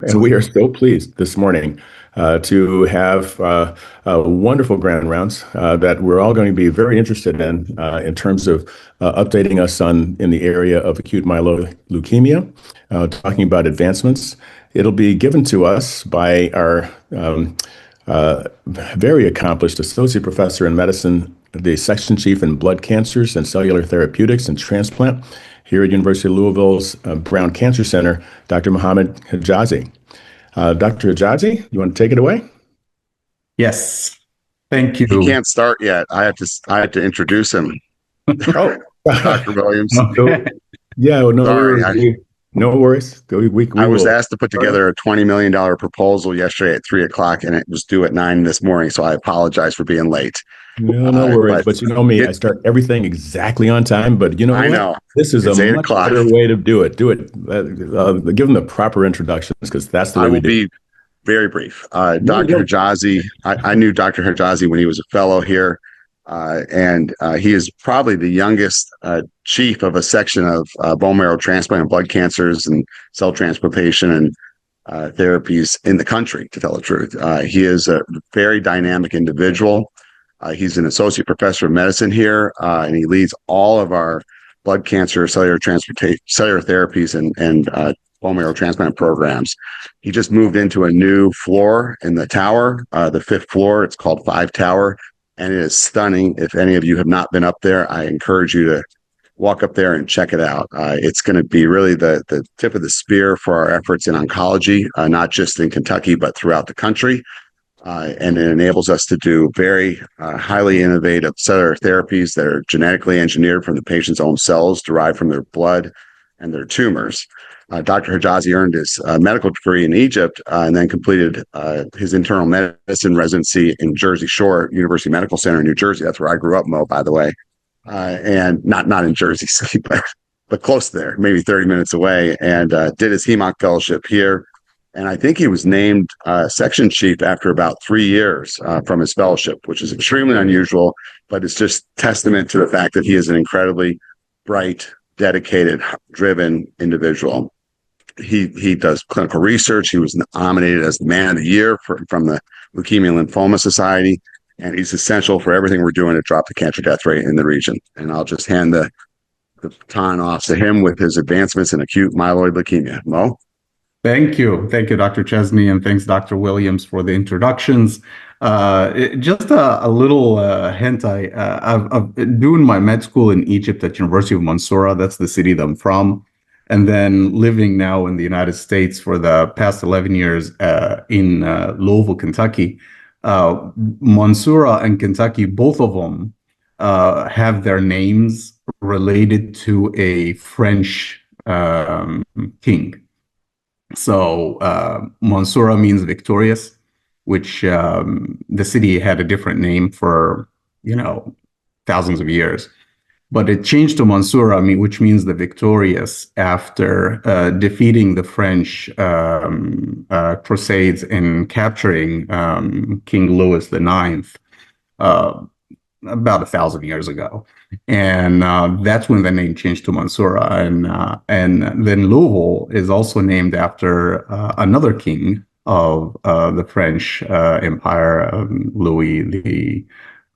And we are so pleased this morning to have wonderful grand rounds that we're all going to be very interested in terms of updating us on in the area of acute myeloid leukemia, talking about advancements. It'll be given to us by our very accomplished associate professor in medicine, the section chief in blood cancers and cellular therapeutics and transplant here at University of Louisville's Brown Cancer Center, Dr. Mohamed Hegazi. Dr. Hegazi, you want to take it away? Yes, thank He you. can't start yet. I have to introduce him. Oh, Dr. Williams. Okay. yeah, well, Sorry, no worries. We I was will. asked to put together a $20 million proposal yesterday at 3 o'clock, and it was due at 9 this morning. So I apologize for being late. No worries. But But you know me, I it, start everything exactly on time. But you know I what? know This is a it's eight much o'clock. better way to do it. Do it. Give them the proper introductions because that's the I way we will do it. be very brief. No, Dr. no. Hegazi, I knew Dr. Hegazi when he was a fellow here, and he is probably the youngest chief of a section of bone marrow transplant and blood cancers and cell transplantation and therapies in the country, to tell the truth. He is a very dynamic individual. He's an associate professor of medicine here, and he leads all of our blood cancer, cellular transplantation, cellular therapies, and bone marrow transplant programs. He just moved into a new floor in the tower, the fifth floor. It's called Five Tower, and it is stunning. If any of you have not been up there, I encourage you to walk up there and check it out. It's going to be really the tip of the spear for our efforts in oncology, not just in Kentucky, but throughout the country. And it enables us to do very highly innovative cellular therapies that are genetically engineered from the patient's own cells derived from their blood and their tumors. Dr. Hegazi earned his medical degree in Egypt and then completed his internal medicine residency in Jersey Shore University Medical Center in New Jersey. That's where I grew up, Mo, by the way, and not in Jersey City, but close there, maybe 30 minutes away, and did his HEMOC fellowship here. And I think he was named section chief after about 3 years from his fellowship, which is extremely unusual, but it's just testament to the fact that he is an incredibly bright, dedicated, driven individual. He does clinical research. He was nominated as the Man of the Year from the Leukemia and Lymphoma Society, and he's essential for everything we're doing to drop the cancer death rate in the region. And I'll just hand the baton off to him with his advancements in acute myeloid leukemia. Mo? Thank you. Thank you, Dr. Chesney, and thanks, Dr. Williams, for the introductions. Just a little hint, I've doing my med school in Egypt at University of Mansoura. That's the city that I'm from. And then living now in the United States for the past 11 years in Louisville, Kentucky. Mansoura and Kentucky, both of them have their names related to a French king. So Mansoura means victorious, which the city had a different name for, thousands of years. But it changed to Mansoura, which means the victorious, after defeating the French Crusades and capturing King Louis IX about 1,000 years ago. And that's when the name changed to Mansoura. And then Louisville is also named after another king of the French Empire, Louis the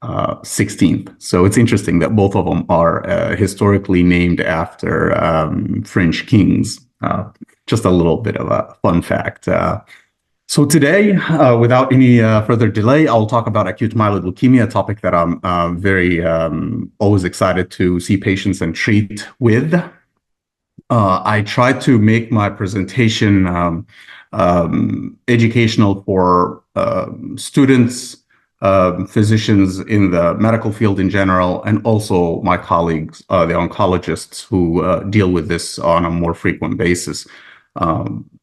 16th. So it's interesting that both of them are historically named after French kings. Just a little bit of a fun fact. So today, without any further delay, I'll talk about acute myeloid leukemia, a topic that I'm very always excited to see patients and treat with. I try to make my presentation educational for students, physicians in the medical field in general, and also my colleagues, the oncologists who deal with this on a more frequent basis.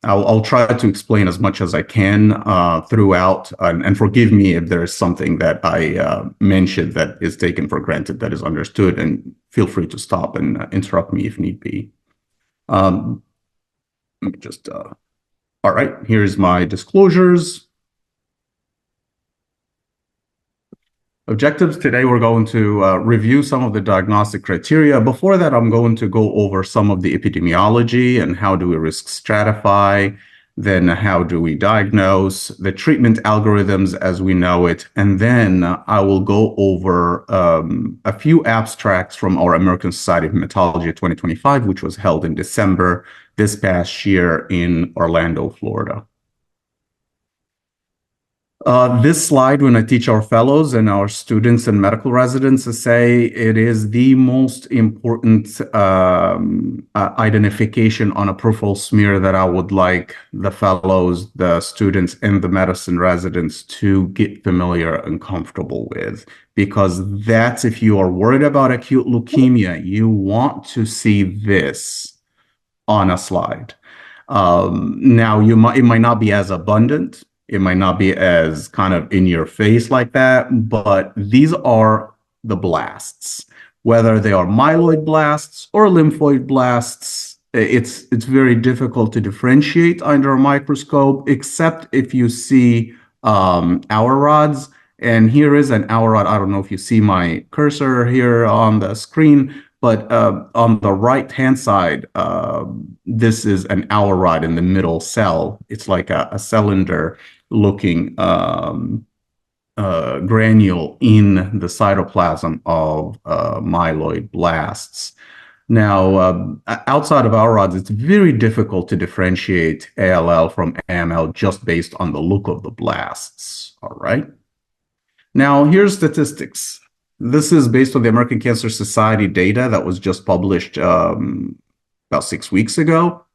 I'll try to explain as much as I can throughout, and forgive me if there is something that I mentioned that is taken for granted that is understood, and feel free to stop and interrupt me if need be. Let me just, all right, here's my disclosures. Objectives today, we're going to review some of the diagnostic criteria. Before that, I'm going to go over some of the epidemiology and how do we risk stratify. Then how do we diagnose, the treatment algorithms as we know it, and then I will go over a few abstracts from our American Society of Hematology 2025, which was held in December this past year in Orlando, Florida. This slide, when I teach our fellows and our students and medical residents, I say it is the most important identification on a peripheral smear that I would like the fellows, the students, and the medicine residents to get familiar and comfortable with. Because that's, if you are worried about acute leukemia, you want to see this on a slide. Now, it might not be as abundant. It might not be as kind of in your face like that, but these are the blasts. Whether they are myeloid blasts or lymphoid blasts, it's very difficult to differentiate under a microscope, except if you see hour rods. And here is an hour rod. I don't know if you see my cursor here on the screen, but on the right-hand side, this is an hour rod in the middle cell. It's like a cylinder-looking granule in the cytoplasm of myeloid blasts. Now, outside of hour rods, it's very difficult to differentiate ALL from AML just based on the look of the blasts. All right. Now, here's statistics. This is based on the American Cancer Society data that was just published about 6 weeks ago.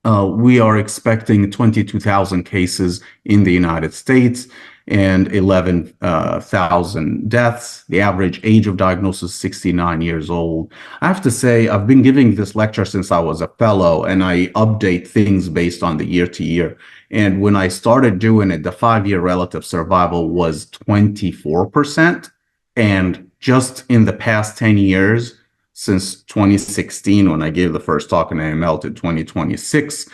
We are expecting 22,000 cases in the United States and 11,000 deaths. The average age of diagnosis is 69 years old. I have to say, I've been giving this lecture since I was a fellow, and I update things based on the year to year. And when I started doing it, the 5-year relative survival was 24%. And just in the past 10 years, since 2016, when I gave the first talk in AML, to 2026,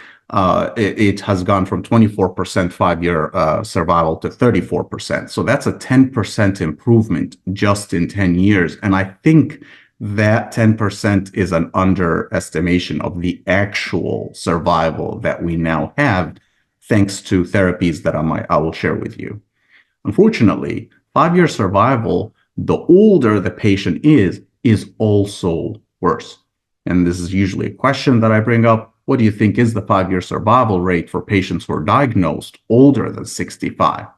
it has gone from 24% 5-year survival to 34%. So that's a 10% improvement just in 10 years. And I think that 10% is an underestimation of the actual survival that we now have, thanks to therapies that I will share with you. Unfortunately, 5-year survival, the older the patient is also worse. And this is usually a question that I bring up. What do you think is the 5-year survival rate for patients who are diagnosed older than 65?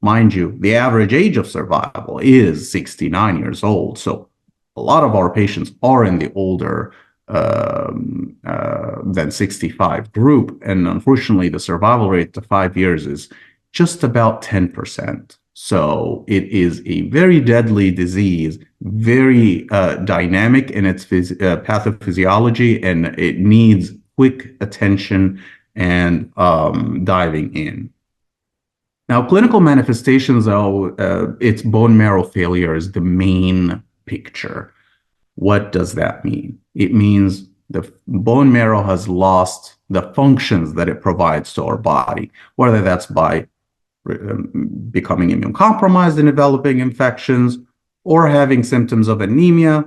Mind you, the average age of survival is 69 years old. So a lot of our patients are in the older than 65 group. And unfortunately, the survival rate to 5 years is just about 10%. So it is a very deadly disease, very dynamic in its pathophysiology, and it needs quick attention and diving in. Now, clinical manifestations, though, it's bone marrow failure is the main picture. What does that mean? It means the bone marrow has lost the functions that it provides to our body, whether that's by becoming immune compromised and developing infections, or having symptoms of anemia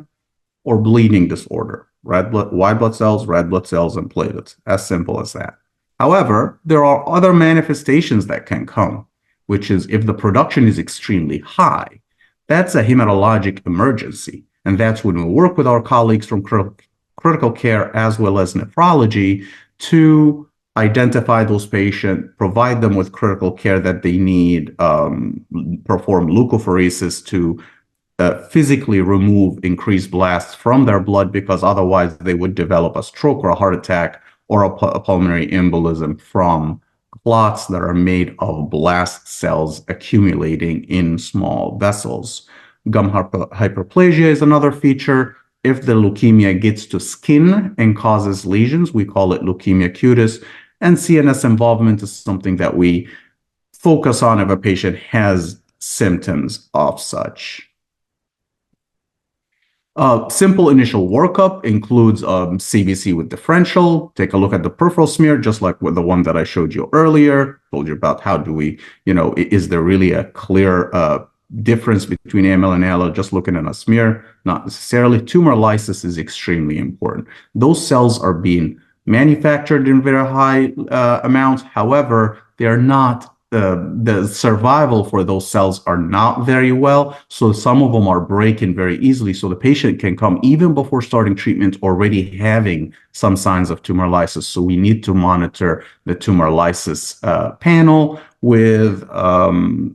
or bleeding disorder, white blood cells, red blood cells, and platelets, as simple as that. However, there are other manifestations that can come, which is if the production is extremely high, that's a hematologic emergency. And that's when we work with our colleagues from critical care as well as nephrology to identify those patients, provide them with critical care that they need, perform leukapheresis to physically remove increased blasts from their blood, because otherwise they would develop a stroke or a heart attack or a pulmonary embolism from clots that are made of blast cells accumulating in small vessels. Gum hyperplasia is another feature. If the leukemia gets to skin and causes lesions, we call it leukemia cutis. And CNS involvement is something that we focus on if a patient has symptoms of such. Simple initial workup includes CBC with differential. Take a look at the peripheral smear, just like with the one that I showed you earlier. Told you about how do we, is there really a clear difference between AML and ALL just looking at a smear? Not necessarily. Tumor lysis is extremely important. Those cells are being manufactured in very high amounts. However, they are not the survival for those cells are not very well. So some of them are breaking very easily. So the patient can come even before starting treatment already having some signs of tumor lysis. So we need to monitor the tumor lysis panel with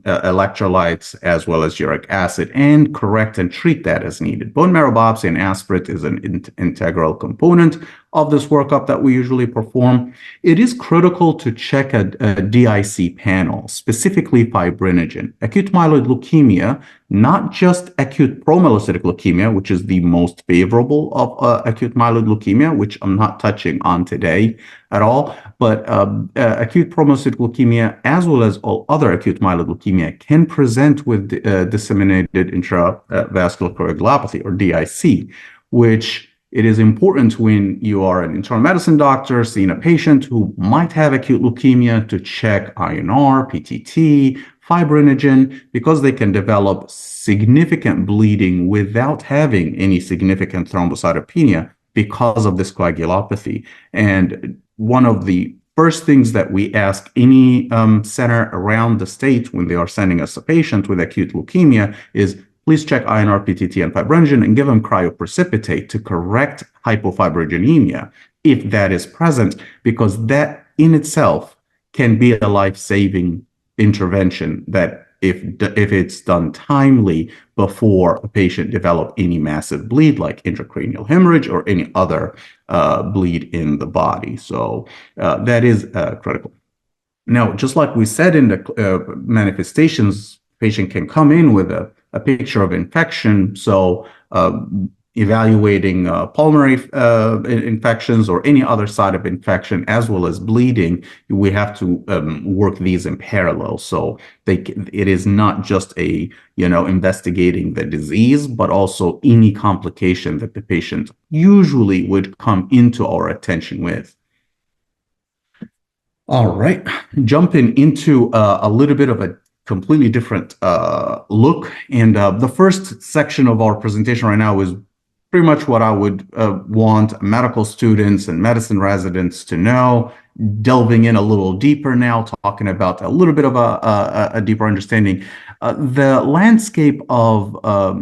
electrolytes as well as uric acid and correct and treat that as needed. Bone marrow biopsy and aspirate is an integral component of this workup that we usually perform. It is critical to check a DIC panel, specifically fibrinogen. Acute myeloid leukemia, not just acute promyelocytic leukemia, which is the most favorable of acute myeloid leukemia, which I'm not touching on today at all, but acute promyelocytic leukemia, as well as all other acute myeloid leukemia, can present with disseminated intravascular coagulopathy, or DIC, which it is important when you are an internal medicine doctor seeing a patient who might have acute leukemia to check INR, PTT, fibrinogen, because they can develop significant bleeding without having any significant thrombocytopenia because of this coagulopathy. And one of the first things that we ask any center around the state when they are sending us a patient with acute leukemia is, please check INR, PTT, and fibrinogen and give them cryoprecipitate to correct hypofibrinogenemia if that is present, because that in itself can be a life-saving intervention that if it's done timely before a patient develop any massive bleed like intracranial hemorrhage or any other bleed in the body. So that is critical. Now, just like we said in the manifestations, patient can come in with a picture of infection. So evaluating pulmonary infections or any other side of infection, as well as bleeding, we have to work these in parallel. So it is not just investigating the disease, but also any complication that the patient usually would come into our attention with. All right, jumping into a little bit of a completely different look. And the first section of our presentation right now is pretty much what I would want medical students and medicine residents to know, delving in a little deeper now, talking about a little bit of a deeper understanding. The landscape of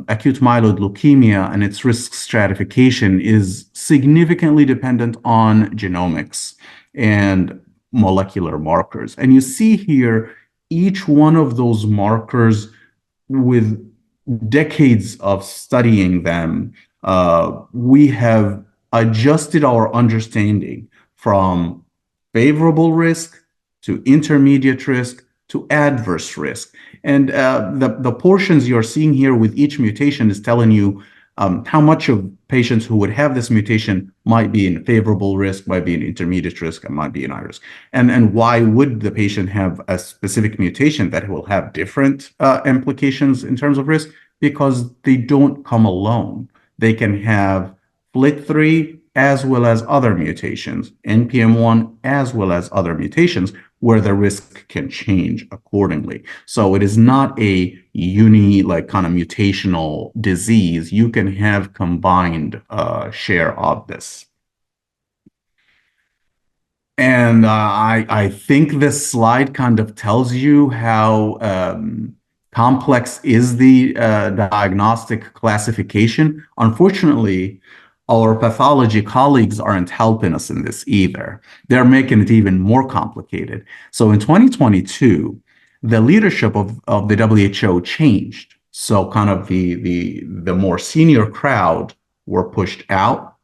acute myeloid leukemia and its risk stratification is significantly dependent on genomics and molecular markers. And you see here each one of those markers with decades of studying them. We have adjusted our understanding from favorable risk to intermediate risk to adverse risk. And the portions you're seeing here with each mutation is telling you how much of patients who would have this mutation might be in favorable risk, might be in intermediate risk, and might be in high risk. And why would the patient have a specific mutation that will have different implications in terms of risk? Because they don't come alone. They can have FLT3 as well as other mutations, NPM1 as well as other mutations, where the risk can change accordingly. So it is not a kind of mutational disease. You can have combined share of this. And I think this slide kind of tells you how complex is the diagnostic classification. Unfortunately, our pathology colleagues aren't helping us in this either. They're making it even more complicated. So in 2022, the leadership of the WHO changed. So kind of the more senior crowd were pushed out,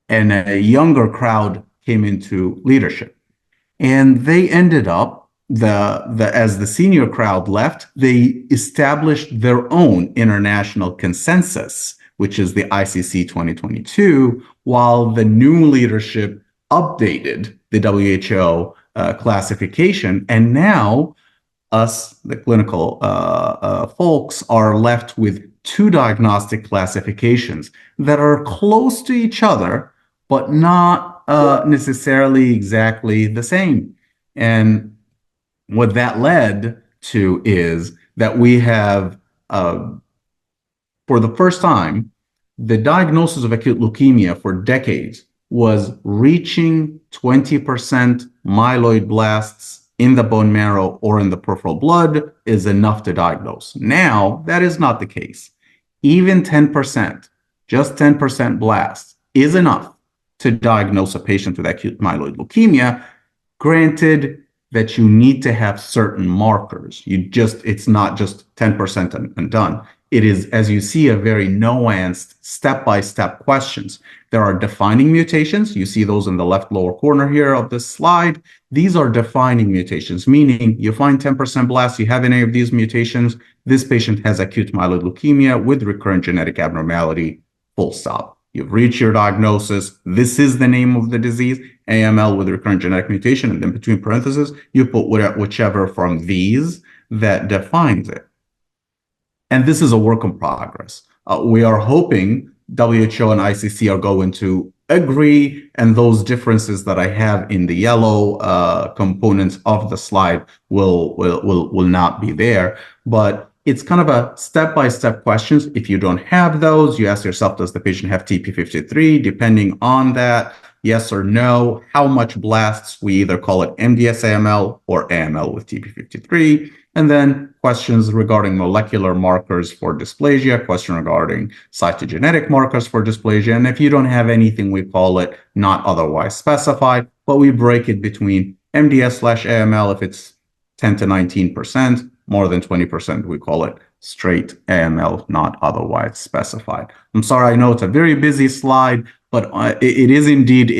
and a younger crowd came into leadership. And they ended up, as the senior crowd left, they established their own international consensus, which is the ICC 2022, while the new leadership updated the WHO classification. And now us, the clinical folks, are left with two diagnostic classifications that are close to each other, but not necessarily exactly the same. And what that led to is that we have, for the first time, the diagnosis of acute leukemia for decades was reaching 20% myeloid blasts in the bone marrow or in the peripheral blood is enough to diagnose. Now, that is not the case. Even 10%, just 10% blast is enough to diagnose a patient with acute myeloid leukemia, granted that you need to have certain markers. It's not just 10% and done. It is, as you see, a very nuanced step-by-step questions. There are defining mutations. You see those in the left lower corner here of this slide. These are defining mutations, meaning you find 10% blast, you have any of these mutations, this patient has acute myeloid leukemia with recurrent genetic abnormality, full stop. You've reached your diagnosis. This is the name of the disease, AML with recurrent genetic mutation, and then between parentheses, you put whichever from these that defines it. And this is a work in progress. We are hoping WHO and ICC are going to agree, and those differences that I have in the yellow components of the slide will not be there. But it's kind of a step-by-step questions. If you don't have those, you ask yourself, does the patient have TP53? Depending on that, yes or no, how much blasts, we either call it MDS AML or AML with TP53. And then questions regarding molecular markers for dysplasia, question regarding cytogenetic markers for dysplasia. And if you don't have anything, we call it not otherwise specified, but we break it between MDS/AML if it's 10 to 19%, more than 20%, we call it straight AML, not otherwise specified. I'm sorry, I know it's a very busy slide, but it is indeed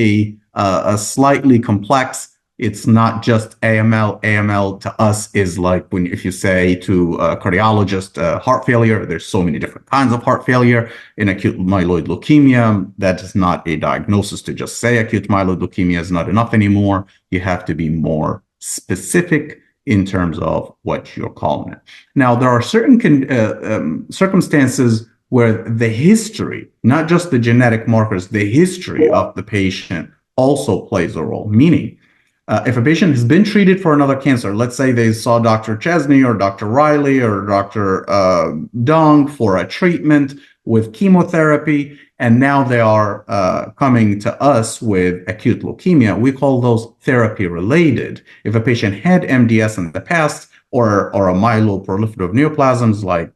a slightly complex. It's not just AML. AML to us is like if you say to a cardiologist, heart failure, there's so many different kinds of heart failure. In acute myeloid leukemia, that is not a diagnosis. To just say acute myeloid leukemia is not enough anymore. You have to be more specific in terms of what you're calling it. Now, there are certain circumstances where the history, not just the genetic markers, the history of the patient also plays a role. Meaning, if a patient has been treated for another cancer, let's say they saw Dr. Chesney or Dr. Riley or Dr. Dong for a treatment with chemotherapy, and now they are coming to us with acute leukemia, we call those therapy-related. If a patient had MDS in the past or a myeloproliferative neoplasms like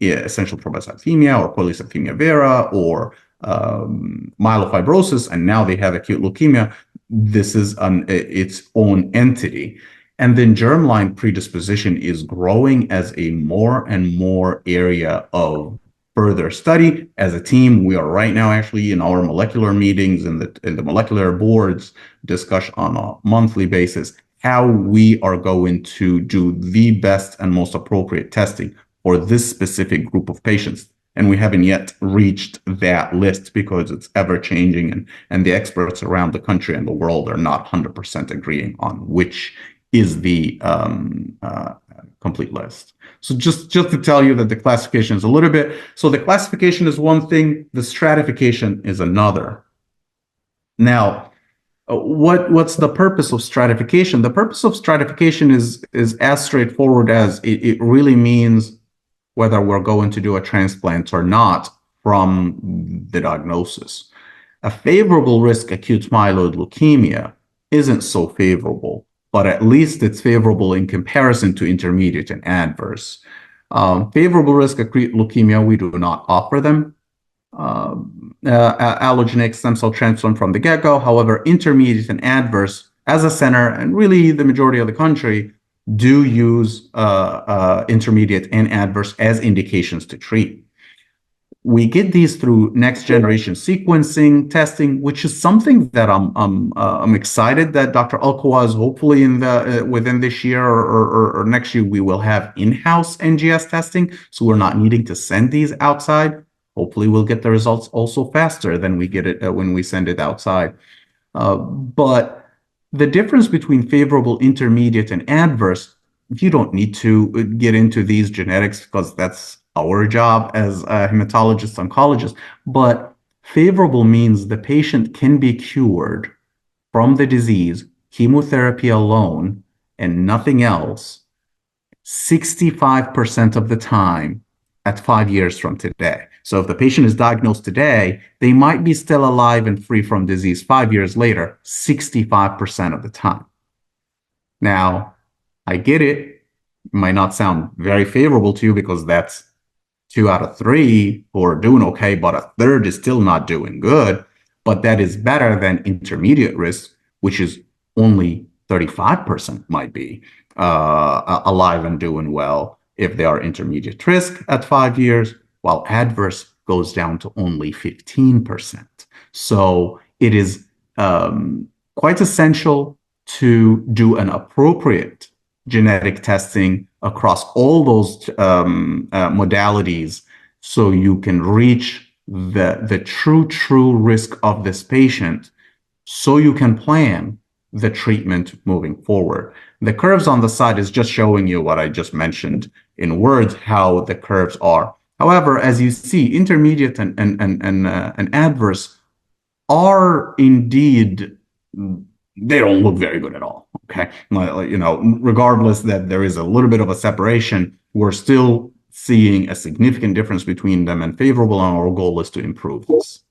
essential thrombocythemia or polycythemia vera or myelofibrosis, and now they have acute leukemia, this is its own entity. And then germline predisposition is growing as a more and more area of further study. As a team, we are right now actually in our molecular meetings and the molecular boards discuss on a monthly basis how we are going to do the best and most appropriate testing for this specific group of patients. And we haven't yet reached that list because it's ever changing, and the experts around the country and the world are not 100% agreeing on which is the complete list. So just to tell you that the classification is a little bit, so the classification is one thing, the stratification is another. Now, what's the purpose of stratification? The purpose of stratification is as straightforward as it really means whether we're going to do a transplant or not from the diagnosis. A favorable risk acute myeloid leukemia isn't so favorable, but at least it's favorable in comparison to intermediate and adverse. Favorable risk acute leukemia, we do not offer them. Allogeneic stem cell transplant from the get-go. However, intermediate and adverse, as a center, and really the majority of the country, do use intermediate and adverse as indications to treat. We get these through next generation sequencing testing, which is something that I'm excited that Dr. Alkawaz hopefully within this year or next year we will have in-house NGS testing, so we're not needing to send these outside. Hopefully we'll get the results also faster than we get it when we send it outside. But the difference between favorable, intermediate, and adverse, you don't need to get into these genetics because that's our job as hematologists, oncologists. But favorable means the patient can be cured from the disease, chemotherapy alone, and nothing else, 65% of the time at 5 years from today. So if the patient is diagnosed today, they might be still alive and free from disease 5 years later, 65% of the time. Now, I get it. It might not sound very favorable to you because that's 2 out of 3 who are doing okay, but a third is still not doing good. But that is better than intermediate risk, which is only 35% might be alive and doing well if they are intermediate risk at 5 years, while adverse goes down to only 15%. So it is quite essential to do an appropriate genetic testing across all those modalities so you can reach the true risk of this patient so you can plan the treatment moving forward. The curves on the side is just showing you what I just mentioned in words, how the curves are. However, as you see, intermediate and adverse are indeed, they don't look very good at all. Okay. You know, regardless that there is a little bit of a separation, we're still seeing a significant difference between them and favorable, and our goal is to improve this.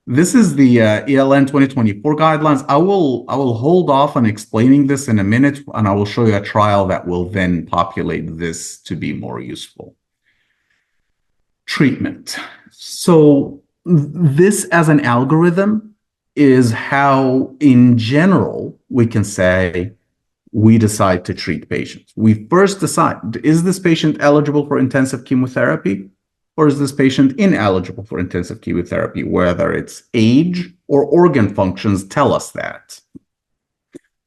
This is the ELN 2024 guidelines. I will hold off on explaining this in a minute, and I will show you a trial that will then populate this to be more useful. Treatment. So this as an algorithm is how, in general, we can say we decide to treat patients. We first decide, is this patient eligible for intensive chemotherapy, or is this patient ineligible for intensive chemotherapy? Whether it's age or organ functions tell us that.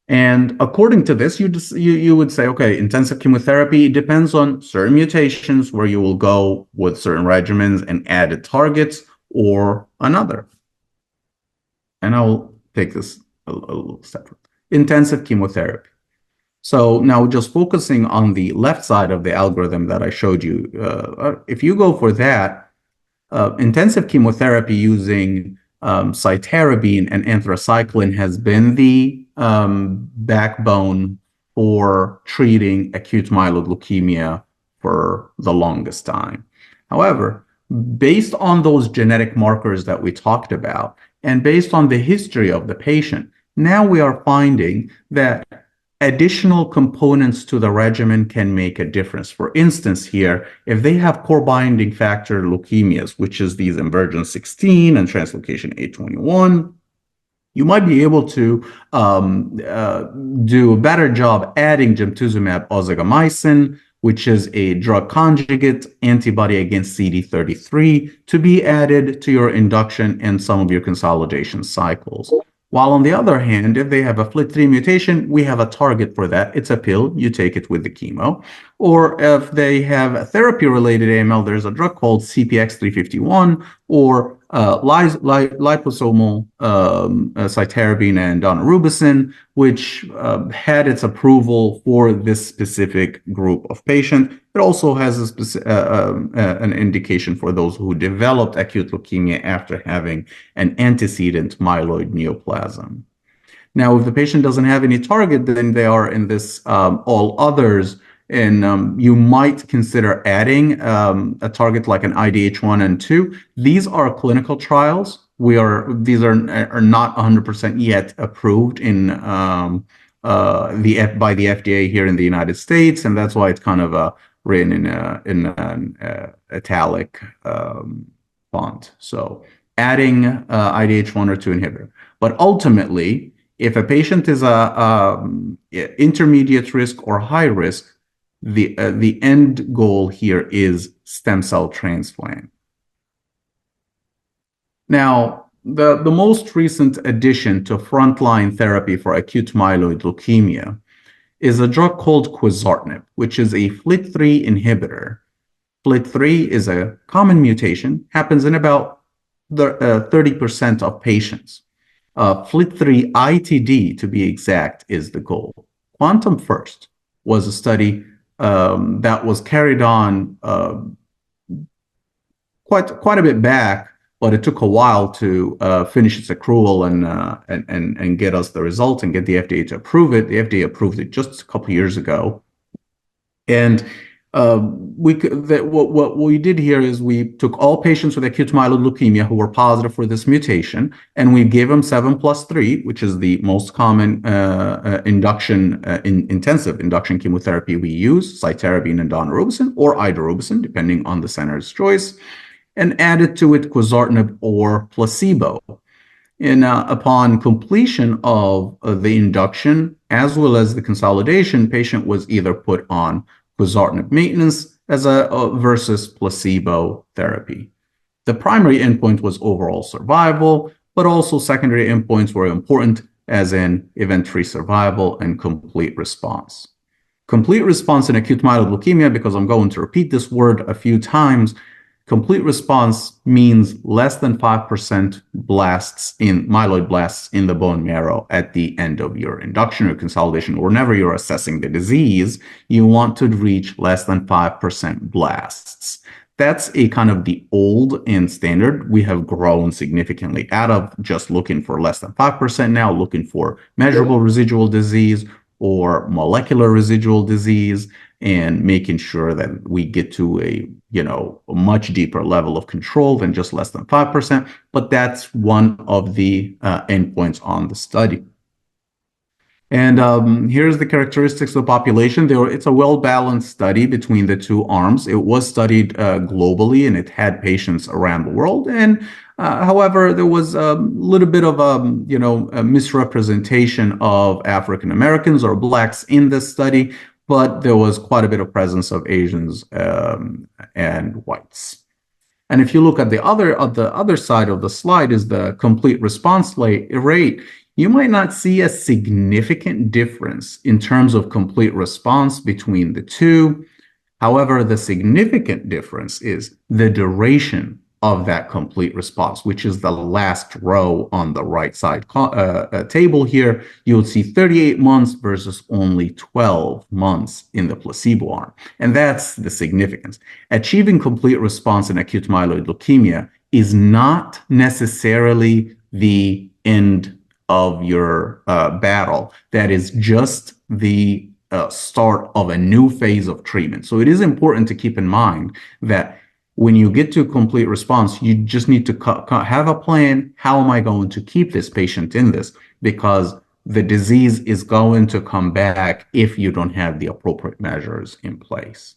And according to this, you would say, okay, intensive chemotherapy, it depends on certain mutations where you will go with certain regimens and added targets or another. And I will take this a little separate. Intensive chemotherapy. So now just focusing on the left side of the algorithm that I showed you, if you go for that, intensive chemotherapy using cytarabine and anthracycline has been the backbone for treating acute myeloid leukemia for the longest time. However, based on those genetic markers that we talked about, and based on the history of the patient, now we are finding that additional components to the regimen can make a difference. For instance, here, if they have core binding factor leukemias, which is these inversion 16 and translocation 821, you might be able to do a better job adding gemtuzumab ozogamicin, which is a drug conjugate antibody against CD33, to be added to your induction and some of your consolidation cycles. While on the other hand, if they have a FLT3 mutation, we have a target for that. It's a pill. You take it with the chemo. Or if they have a therapy-related AML, there's a drug called CPX-351 or liposomal cytarabine and daunorubicin, which had its approval for this specific group of patients. It also has an indication for those who developed acute leukemia after having an antecedent myeloid neoplasm. Now, if the patient doesn't have any target, then they are in this all others, and you might consider adding a target like an IDH1 and 2. These are clinical trials. These are not 100% yet approved in by the FDA here in the United States, and that's why it's kind of written in an italic font. So adding IDH1 or 2 inhibitor. But ultimately, if a patient is intermediate risk or high risk, the end goal here is stem cell transplant. Now, the most recent addition to frontline therapy for acute myeloid leukemia is a drug called quizartinib, which is a FLT3 inhibitor. FLT3 is a common mutation, happens in about 30% of patients. FLT3 ITD, to be exact, is the goal. Quantum First was a study that was carried on quite a bit back, but it took a while to finish its accrual and get us the result and get the FDA to approve it. The FDA approved it just a couple of years ago. And What we did here is we took all patients with acute myeloid leukemia who were positive for this mutation, and we gave them 7+3, which is the most common intensive induction chemotherapy we use, cytarabine and daunorubicin, or idarubicin, depending on the center's choice, and added to it quizartinib or placebo. And upon completion of the induction, as well as the consolidation, patient was either put on quizartinib maintenance versus placebo therapy. The primary endpoint was overall survival, but also secondary endpoints were important, as in event-free survival and complete response. Complete response in acute myeloid leukemia, because I'm going to repeat this word a few times, complete response means less than 5% myeloid blasts in the bone marrow at the end of your induction or consolidation. Whenever you're assessing the disease, you want to reach less than 5% blasts. That's a kind of the old and standard. We have grown significantly out of just looking for less than 5% now, looking for measurable residual disease or molecular residual disease, and making sure that we get to a much deeper level of control than just less than 5%. But that's one of the endpoints on the study. And here's the characteristics of the population. It's a well-balanced study between the two arms. It was studied globally, and it had patients around the world. And however, there was a little bit of a misrepresentation of African Americans or Blacks in this study, but there was quite a bit of presence of Asians and whites. And if you look at the other side of the slide is the complete response rate. You might not see a significant difference in terms of complete response between the two. However, the significant difference is the duration of that complete response, which is the last row on the right side table here. You'll see 38 months versus only 12 months in the placebo arm. And that's the significance. Achieving complete response in acute myeloid leukemia is not necessarily the end of your battle. That is just the start of a new phase of treatment. So it is important to keep in mind that when you get to complete response, you just need to have a plan. How am I going to keep this patient in this? Because the disease is going to come back if you don't have the appropriate measures in place.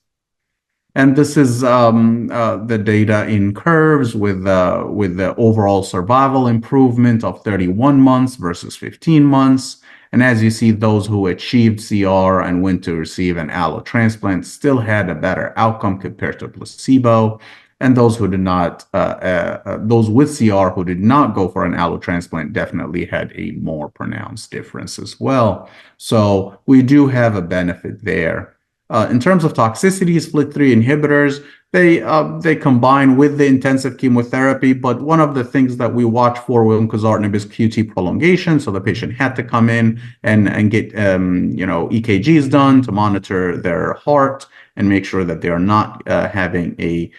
And this is the data in curves with the overall survival improvement of 31 months versus 15 months. And as you see, those who achieved CR and went to receive an allo transplant still had a better outcome compared to placebo. And those who did not, those with CR who did not go for an allo transplant definitely had a more pronounced difference as well. So we do have a benefit there. In terms of toxicities, FLT3 inhibitors, they combine with the intensive chemotherapy, but one of the things that we watch for with quizartinib is QT prolongation. So the patient had to come in and get EKGs done to monitor their heart and make sure that they are not having a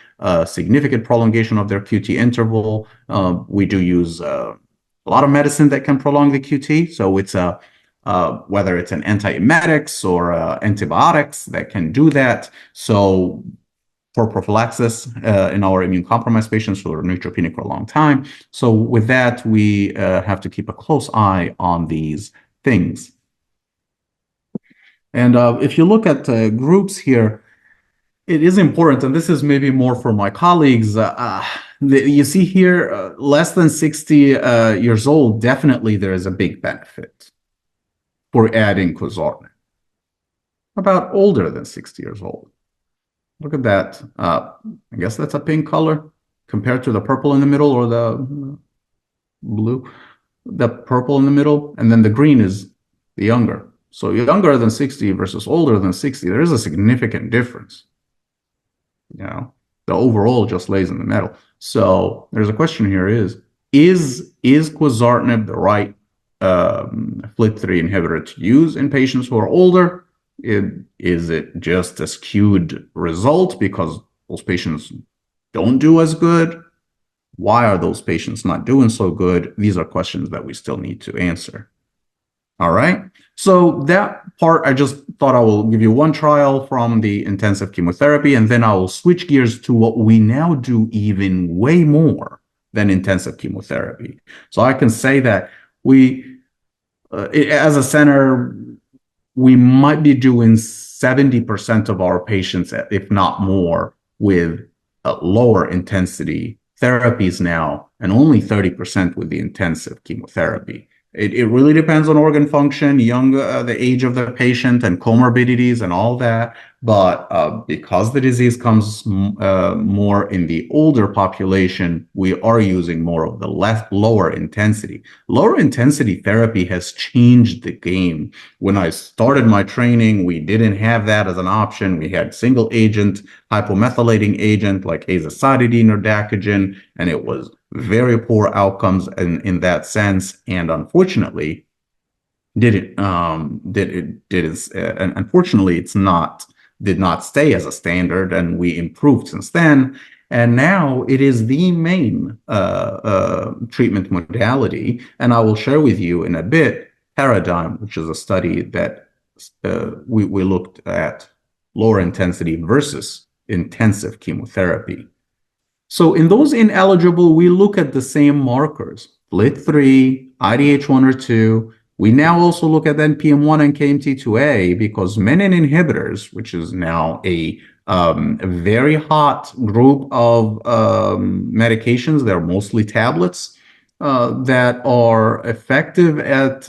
significant prolongation of their QT interval. We do use a lot of medicine that can prolong the QT. So it's whether it's an antiemetics or antibiotics that can do that. So for prophylaxis in our immune-compromised patients who are neutropenic for a long time. So with that, we have to keep a close eye on these things. And if you look at groups here, it is important, and this is maybe more for my colleagues. You see here, less than 60 years old, definitely there is a big benefit for adding quizartinib. About older than 60 years old. Look at that. I guess that's a pink color compared to the purple in the middle or the blue. The purple in the middle, and then the green is the younger. So younger than 60 versus older than 60, there is a significant difference. The overall just lays in the middle. So there's a question here is quizartinib the right FLT3 inhibitor to use in patients who are older? Is it just a skewed result because those patients don't do as good? Why are those patients not doing so good? These are questions that we still need to answer. All right. So that part, I just thought I will give you one trial from the intensive chemotherapy, and then I will switch gears to what we now do even way more than intensive chemotherapy. So I can say that as a center, we might be doing 70% of our patients, if not more, with lower intensity therapies now, and only 30% with the intensive chemotherapy. It really depends on organ function, the age of the patient, and comorbidities and all that. But because the disease comes more in the older population, we are using more of the lower intensity. Lower intensity therapy has changed the game. When I started my training, we didn't have that as an option. We had single agent hypomethylating agent like azacitidine or dacogen, and it was very poor outcomes in that sense. And unfortunately, unfortunately, did not stay as a standard, and we improved since then. And now it is the main treatment modality. And I will share with you in a bit Paradigm, which is a study that we looked at lower intensity versus intensive chemotherapy. So in those ineligible, we look at the same markers, FLT3, IDH1 or 2. We now also look at NPM1 and KMT2A because menin inhibitors, which is now a very hot group of medications, they're mostly tablets, that are effective at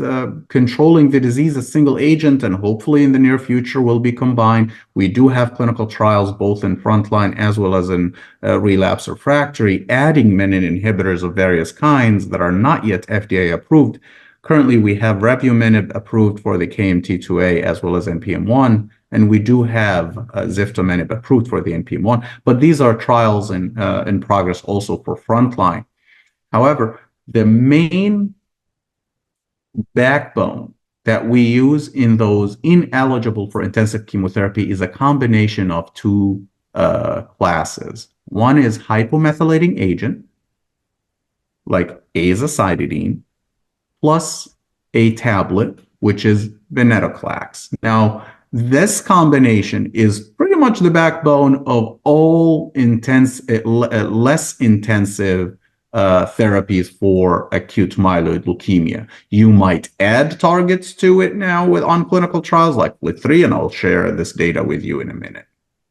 controlling the disease as single agent, and hopefully in the near future will be combined. We do have clinical trials both in frontline as well as in relapse refractory, adding menin inhibitors of various kinds that are not yet FDA approved. Currently, we have revumenib approved for the KMT2A as well as NPM1, and we do have ziftomenib approved for the NPM1, but these are trials in progress also for frontline. However, the main backbone that we use in those ineligible for intensive chemotherapy is a combination of two classes. One is hypomethylating agent, like azacitidine, plus a tablet, which is venetoclax. Now, this combination is pretty much the backbone of all less intensive therapies for acute myeloid leukemia. You might add targets to it now on clinical trials like FLT3, and I'll share this data with you in a minute.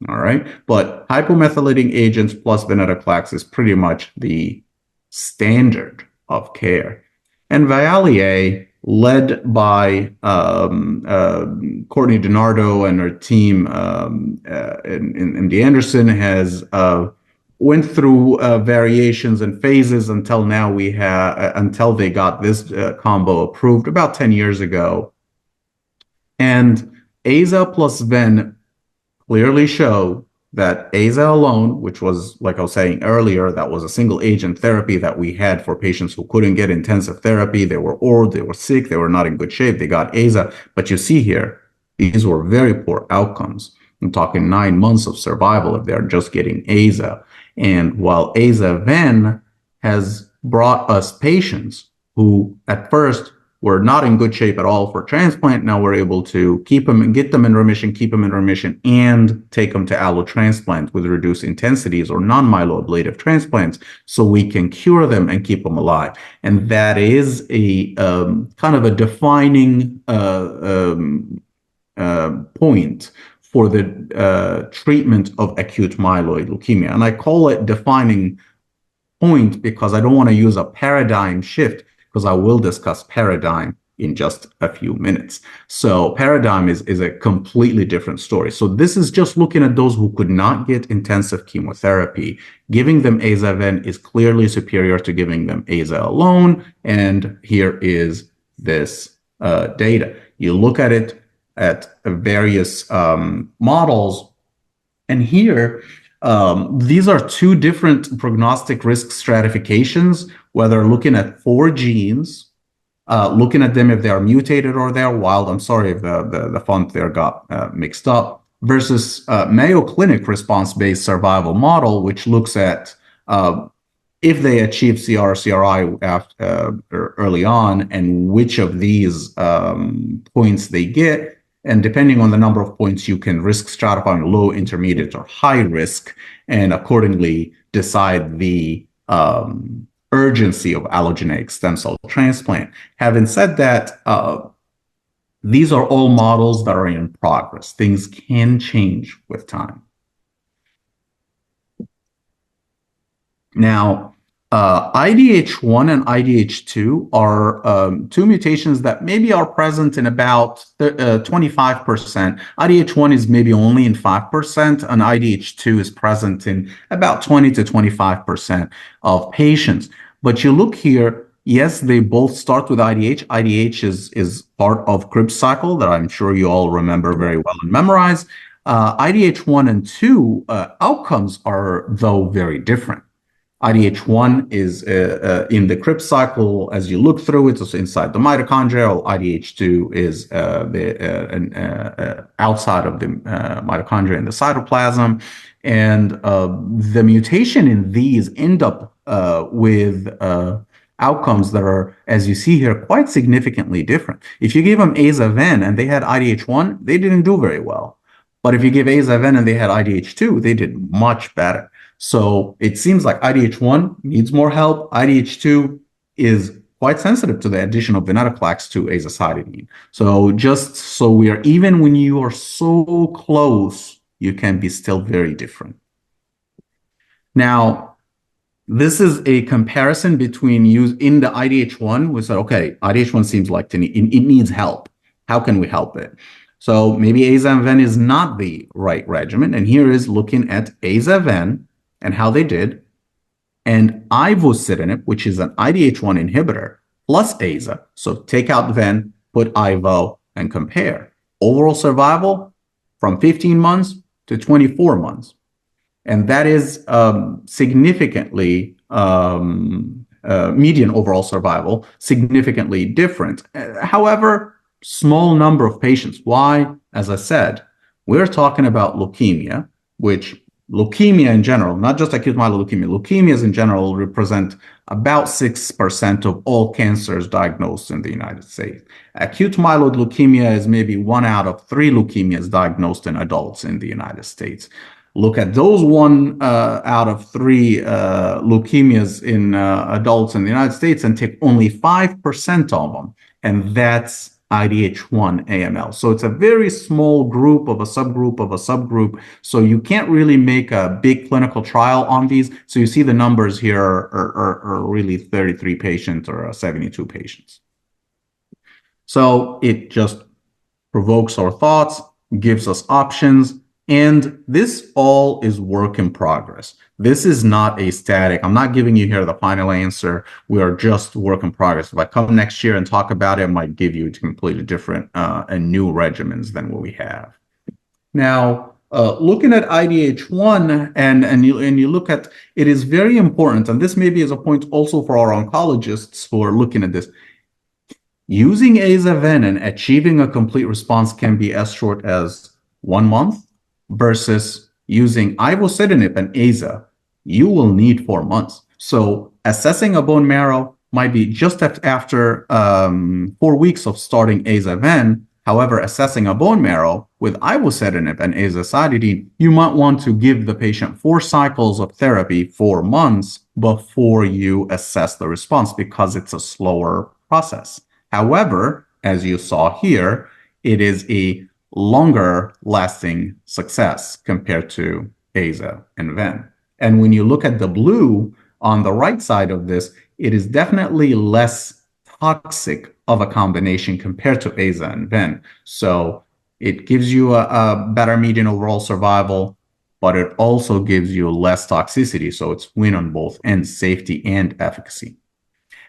All right. But hypomethylating agents plus venetoclax is pretty much the standard of care. And Vialier, led by Courtney DiNardo and her team in MD Anderson, has went through variations and phases until now until they got this combo approved about 10 years ago. And AZA plus Ven clearly show that AZA alone, which was, like I was saying earlier, that was a single agent therapy that we had for patients who couldn't get intensive therapy. They were old, they were sick, they were not in good shape. They got AZA. But you see here, these were very poor outcomes. I'm talking 9 months of survival if they're just getting AZA. And while AZA-Ven has brought us patients who at first were not in good shape at all for transplant, now we're able to keep them and get them in remission, keep them in remission, and take them to allotransplant with reduced intensities or non-myeloablative transplants so we can cure them and keep them alive. And that is a kind of a defining point for the treatment of acute myeloid leukemia. And I call it defining point because I don't want to use a paradigm shift, because I will discuss paradigm in just a few minutes. So paradigm is a completely different story. So this is just looking at those who could not get intensive chemotherapy. Giving them AZA-Ven is clearly superior to giving them AZA alone. And here is this data. You look at it at various models, and here these are two different prognostic risk stratifications, whether looking at 4 genes, looking at them if they are mutated or they are wild. I'm sorry if the font there got mixed up, versus Mayo Clinic response-based survival model, which looks at if they achieve CR, CRI early on, and which of these points they get. And depending on the number of points, you can risk stratifying low, intermediate, or high risk, and accordingly decide the urgency of allogeneic stem cell transplant. Having said that, these are all models that are in progress. Things can change with time. Now, IDH1 and IDH2 are two mutations that maybe are present in about 25%. IDH1 is maybe only in 5%, and IDH2 is present in about 20 to 25% of patients. But you look here, yes, they both start with IDH. IDH is part of Krebs cycle that I'm sure you all remember very well and memorize. IDH1 and 2 outcomes are, though, very different. IDH1 is in the Krebs cycle. As you look through it, it's inside the mitochondria. IDH2 is outside of the mitochondria in the cytoplasm. And the mutation in these end up with outcomes that are, as you see here, quite significantly different. If you give them aza-ven and they had IDH1, they didn't do very well. But if you give aza-ven and they had IDH2, they did much better. So it seems like IDH1 needs more help. IDH2 is quite sensitive to the addition of venetoclax to azacitidine. So just so we are, even when you are so close, you can be still very different. Now, this is a comparison between in the IDH1, we said, okay, IDH1 seems like it needs help. How can we help it? So maybe aza-ven is not the right regimen. And here is looking at aza-ven and how they did, and ivosidenib, which is an IDH1 inhibitor, plus aza. So take out ven, put ivo, and compare. Overall survival from 15 months to 24 months. And that is significantly, median overall survival, significantly different. However, small number of patients. Why? As I said, we're talking about leukemia, which leukemia in general, not just acute myeloid leukemia, leukemias in general represent about 6% of all cancers diagnosed in the United States. Acute myeloid leukemia is maybe 1 out of 3 leukemias diagnosed in adults in the United States. Look at those 1 out of 3 leukemias in adults in the United States and take only 5% of them, and that's IDH1 AML. So it's a very small group of a subgroup of a subgroup. So you can't really make a big clinical trial on these. So you see the numbers here are really 33 patients or 72 patients. So it just provokes our thoughts, gives us options, and this all is work in progress. This is not a static. I'm not giving you here the final answer. We are just work in progress. If I come next year and talk about it, I might give you completely different and new regimens than what we have. Now, looking at IDH1 and you look at, it is very important, and this maybe is a point also for our oncologists who are looking at this. Using aza-ven and achieving a complete response can be as short as 1 month versus using ivosidenib and aza, you will need 4 months. So assessing a bone marrow might be just after 4 weeks of starting aza-ven. However, assessing a bone marrow with ivosidenib and azacitidine, you might want to give the patient 4 cycles of therapy, 4 months, before you assess the response because it's a slower process. However, as you saw here, it is a longer lasting success compared to aza and ven. And when you look at the blue on the right side of this, it is definitely less toxic of a combination compared to aza and ven. So it gives you a better median overall survival, but it also gives you less toxicity. So it's win on both ends, safety and efficacy.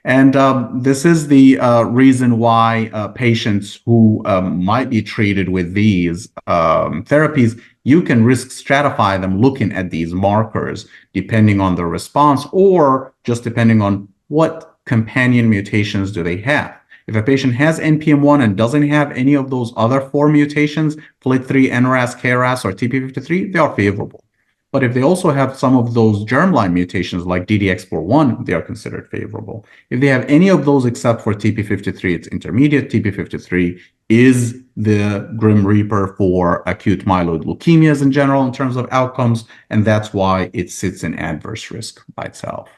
And this is the reason why patients who might be treated with these therapies, you can risk stratify them looking at these markers, depending on the response or just depending on what companion mutations do they have. If a patient has NPM1 and doesn't have any of those other 4 mutations, FLT3, NRAS, KRAS, or TP53, they are favorable. But if they also have some of those germline mutations like DDX41, they are considered favorable. If they have any of those except for TP53, it's intermediate. TP53 is the grim reaper for acute myeloid leukemias in general in terms of outcomes, and that's why it sits in adverse risk by itself.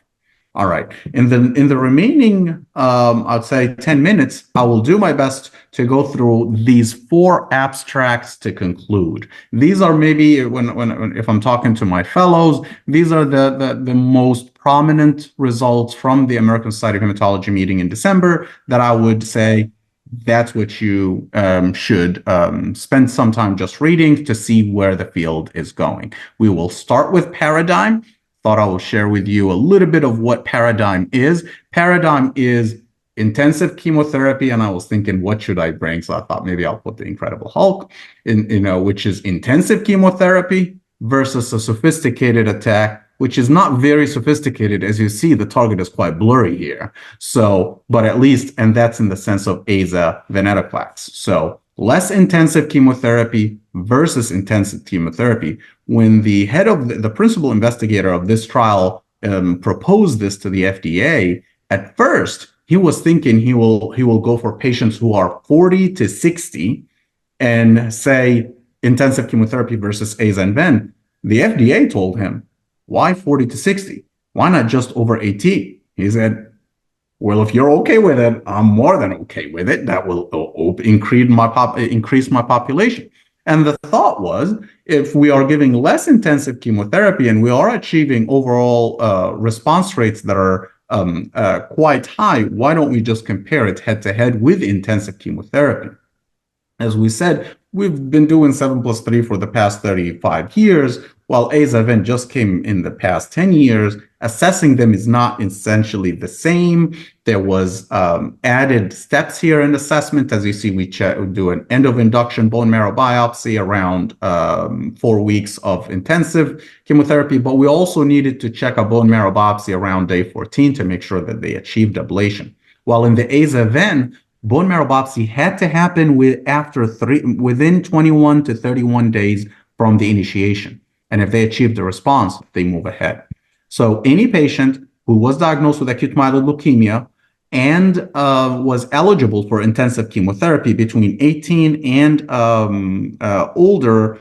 All right. In the remaining, I'd say 10 minutes, I will do my best to go through these 4 abstracts to conclude. These are maybe when if I'm talking to my fellows, these are the most prominent results from the American Society of Hematology meeting in December that I would say that's what you should spend some time just reading to see where the field is going. We will start with paradigm. Thought I will share with you a little bit of what paradigm is. Paradigm is intensive chemotherapy, and I was thinking, what should I bring? So I thought maybe I'll put the Incredible Hulk, which is intensive chemotherapy versus a sophisticated attack, which is not very sophisticated. As you see, the target is quite blurry here. So, but at least, and that's in the sense of AZA venetoclax. So less intensive chemotherapy versus intensive chemotherapy. When the head of the principal investigator of this trial proposed this to the FDA, at first he was thinking he will go for patients who are 40 to 60 and say intensive chemotherapy versus AZA and ven. The FDA told him, why 40 to 60? Why not just over 18? He said, well, if you're okay with it, I'm more than okay with it. That will increase my population. And the thought was, if we are giving less intensive chemotherapy and we are achieving overall response rates that are quite high, why don't we just compare it head to head with intensive chemotherapy? As we said, we've been doing 7+3 for the past 35 years, while AZA-VEN just came in the past 10 years. Assessing them is not essentially the same. There was added steps here in assessment. As you see, we do an end of induction bone marrow biopsy around 4 weeks of intensive chemotherapy, but we also needed to check a bone marrow biopsy around day 14 to make sure that they achieved ablation. While in the AZA-VEN, bone marrow biopsy had to happen within 21 to 31 days from the initiation. And if they achieve the response, they move ahead. So any patient who was diagnosed with acute myeloid leukemia and was eligible for intensive chemotherapy between 18 and older,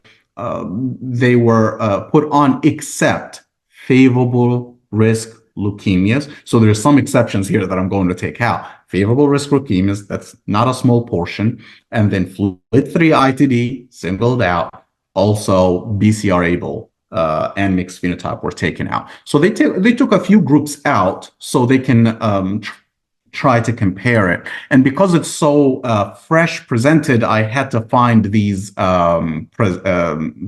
they were put on except favorable risk leukemias. So there's some exceptions here that I'm going to take out. Favorable risk leukemias, that's not a small portion. And then FLT3-ITD singled out. Also BCR-ABL and mixed phenotype were taken out. So they took a few groups out so they can try to compare it. And because it's so fresh presented, I had to find these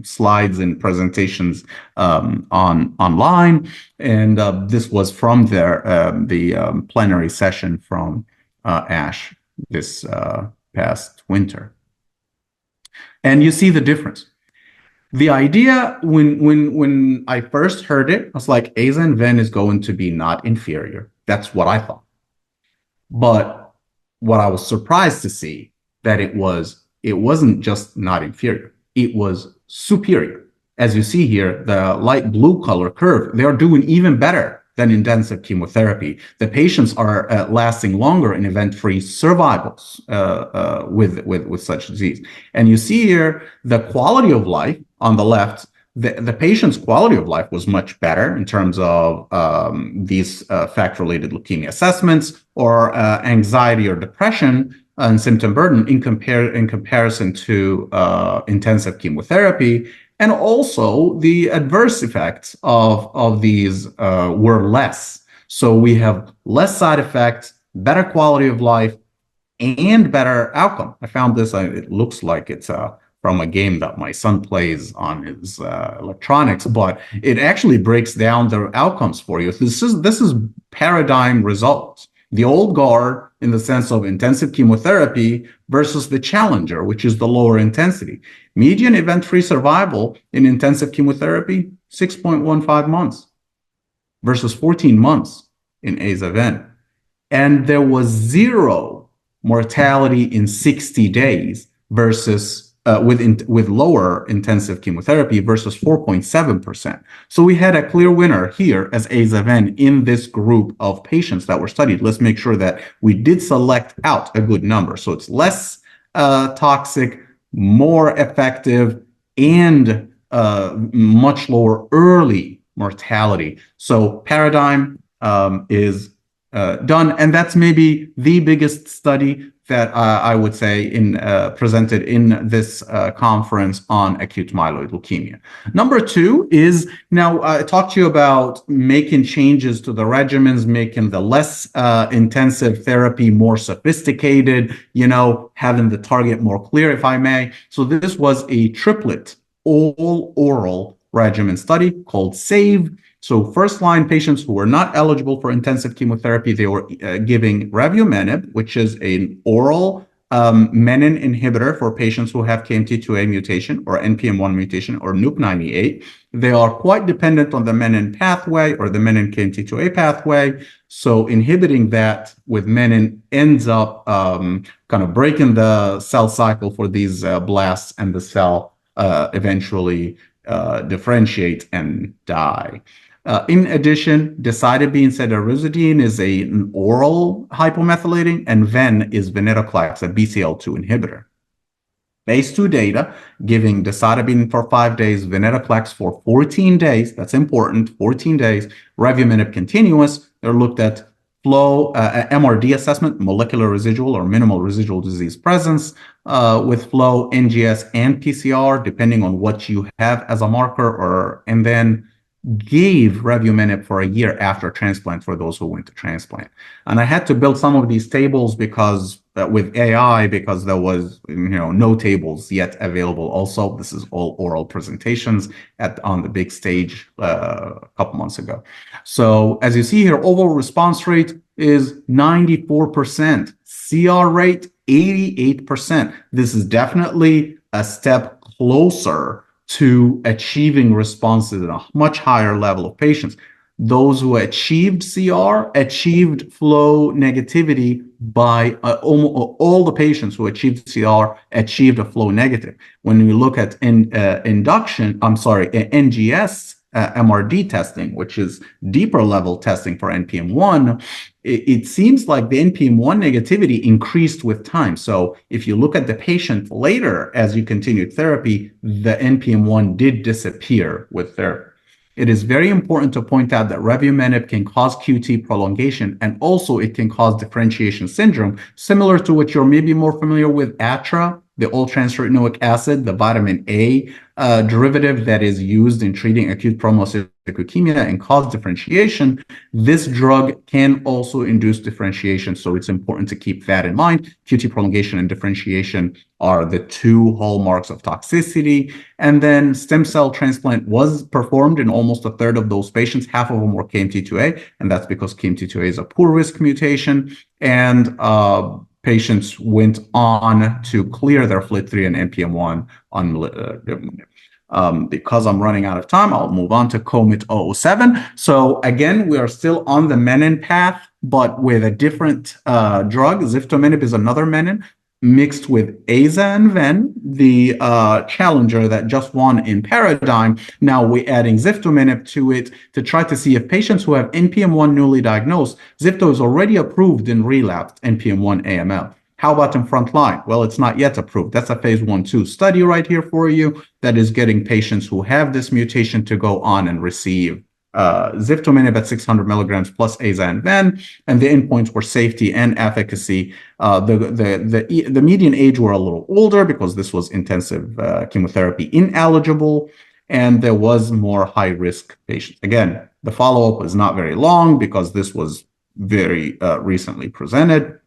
slides and presentations online. And this was from the plenary session from ASH this past winter. And you see the difference. The idea, when I first heard it, I was like, AZA and ven is going to be not inferior. That's what I thought. But what I was surprised to see that it wasn't just not inferior. It was superior. As you see here, the light blue color curve, they are doing even better than intensive chemotherapy. The patients are lasting longer in event-free survivals with such disease. And you see here the quality of life on the left. The patient's quality of life was much better in terms of these fact-related leukemia assessments or anxiety or depression and symptom burden in comparison to intensive chemotherapy. And also the adverse effects of these were less. So we have less side effects, better quality of life, and better outcome. I found this, it looks like it's from a game that my son plays on his electronics, but it actually breaks down the outcomes for you. This is paradigm results. The old guard in the sense of intensive chemotherapy versus the challenger, which is the lower intensity. Median event-free survival in intensive chemotherapy, 6.15 months versus 14 months in AZA-VEN. And there was zero mortality in 60 days versus with lower intensive chemotherapy versus 4.7%. So we had a clear winner here as aza-ven in this group of patients that were studied. Let's make sure that we did select out a good number. So it's less toxic, more effective, and much lower early mortality. So paradigm is done, and that's maybe the biggest study that I would say presented in this conference on acute myeloid leukemia. Number two is, now I talked to you about making changes to the regimens, making the less intensive therapy more sophisticated, having the target more clear, if I may. So this was a triplet all oral regimen study called SAVE. So first-line patients who were not eligible for intensive chemotherapy, they were giving revumenib, which is an oral menin inhibitor for patients who have KMT2A mutation or NPM1 mutation or NUP98. They are quite dependent on the menin pathway or the menin KMT2A pathway. So inhibiting that with menin ends up kind of breaking the cell cycle for these blasts, and the cell eventually differentiate and die. In addition, decitabine cedarusidine is an oral hypomethylating, and ven is venetoclax, a BCL2 inhibitor. Phase 2 data giving decitabine for 5 days, venetoclax for 14 days. That's important, 14 days. Revumenib continuous. They're looked at flow, MRD assessment, molecular residual or minimal residual disease presence, with flow, NGS, and PCR, depending on what you have as a marker, and then gave revumenib for a year after transplant for those who went to transplant. And I had to build some of these tables because with AI, because there was no tables yet available. Also, this is all oral presentations on the big stage a couple months ago. So as you see here, overall response rate is 94%, CR rate 88%. This is definitely a step closer to achieving responses at a much higher level of patients. Those who achieved CR achieved flow negativity by all the patients who achieved CR achieved a flow negative. When we look at NGS MRD testing, which is deeper level testing for NPM1, it seems like the NPM1 negativity increased with time. So if you look at the patient later as you continued therapy, the NPM1 did disappear with therapy. It is very important to point out that revumenib can cause QT prolongation, and also it can cause differentiation syndrome, similar to what you're maybe more familiar with, ATRA, the all-transretinoic acid, the vitamin A derivative that is used in treating acute promyelocytic leukemia and cause differentiation. This drug can also induce differentiation, so it's important to keep that in mind. QT prolongation and differentiation are the two hallmarks of toxicity. And then stem cell transplant was performed in almost a third of those patients. Half of them were KMT2A, and that's because KMT2A is a poor risk mutation. And patients went on to clear their FLT3 and NPM1 on because I'm running out of time, I'll move on to COMET-007. So again, we are still on the menin path, but with a different drug. Ziftomenib is another menin mixed with aza and ven, the challenger that just won in paradigm. Now we're adding ziftomenib to it to try to see if patients who have NPM1 newly diagnosed, zifto is already approved in relapsed NPM1 AML. How about in frontline? Well, it's not yet approved. That's a phase 1/2 study right here for you that is getting patients who have this mutation to go on and receive ziftomenib at 600 milligrams plus aza and ven, and the endpoints were safety and efficacy. The median age were a little older because this was intensive chemotherapy ineligible, and there was more high-risk patients. Again, the follow-up was not very long because this was very recently presented.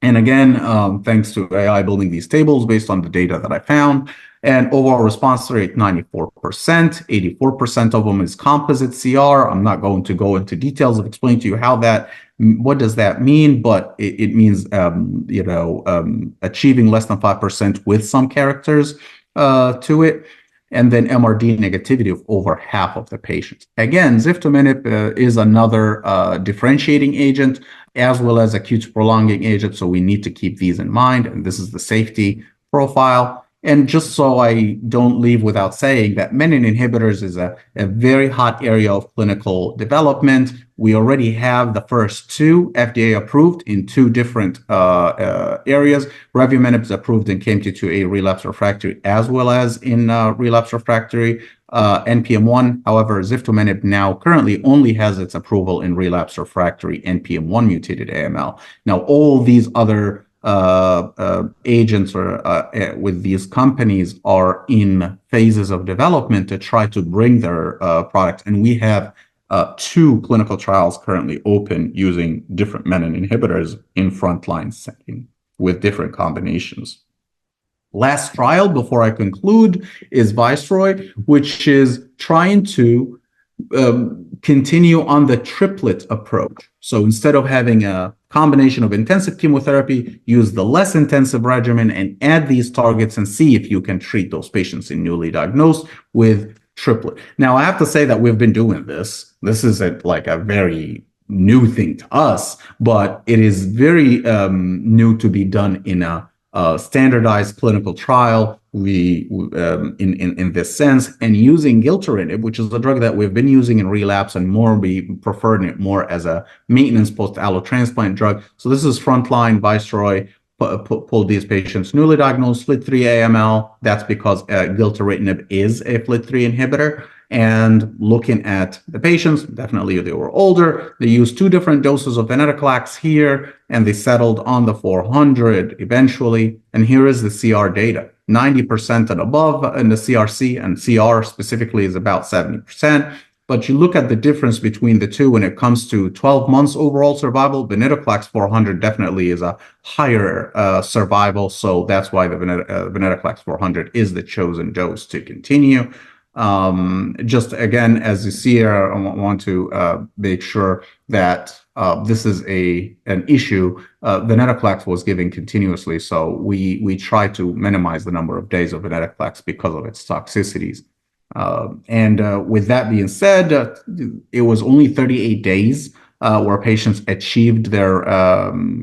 And again, thanks to AI building these tables based on the data that I found, and overall response rate 94%, 84% of them is composite CR. I'm not going to go into details of explaining to you what does that mean, but it means achieving less than 5% with some characters to it. And then MRD negativity of over half of the patients. Again, ziftomenib is another differentiating agent as well as acute prolonging agent, so we need to keep these in mind. And this is the safety profile. And just so I don't leave without saying that menin inhibitors is a very hot area of clinical development. We already have the first two FDA approved in two different areas. Revumenib is approved in KMT2A relapse refractory as well as in relapse refractory NPM1. However, ziftomenib now currently only has its approval in relapse refractory NPM1 mutated AML. Now, all these other agents or with these companies are in phases of development to try to bring their products. And we have two clinical trials currently open using different menin inhibitors in frontline setting with different combinations. Last trial before I conclude is Viceroy, which is trying to continue on the triplet approach. So instead of having a combination of intensive chemotherapy, use the less intensive regimen and add these targets and see if you can treat those patients in newly diagnosed with triplet. Now, I have to say that we've been doing this. This isn't like a very new thing to us, but it is very new to be done in a standardized clinical trial in this sense, and using gilteritinib, which is a drug that we've been using in relapse and more we prefer it more as a maintenance post-allo transplant drug. So this is frontline Viceroy, pulled these patients newly diagnosed FLT3 AML. That's because gilteritinib is a FLT3 inhibitor. And looking at the patients, definitely they were older. They used two different doses of venetoclax here, and they settled on the 400 eventually. And here is the CR data, 90% and above in the CRC, and CR specifically is about 70%. But you look at the difference between the two when it comes to 12 months overall survival, venetoclax 400 definitely is a higher survival. So that's why the venetoclax 400 is the chosen dose to continue. Just again, as you see here, I want to make sure that this is an issue. Venetoclax was given continuously, so we try to minimize the number of days of venetoclax because of its toxicities. With that being said, it was only 38 days where patients achieved their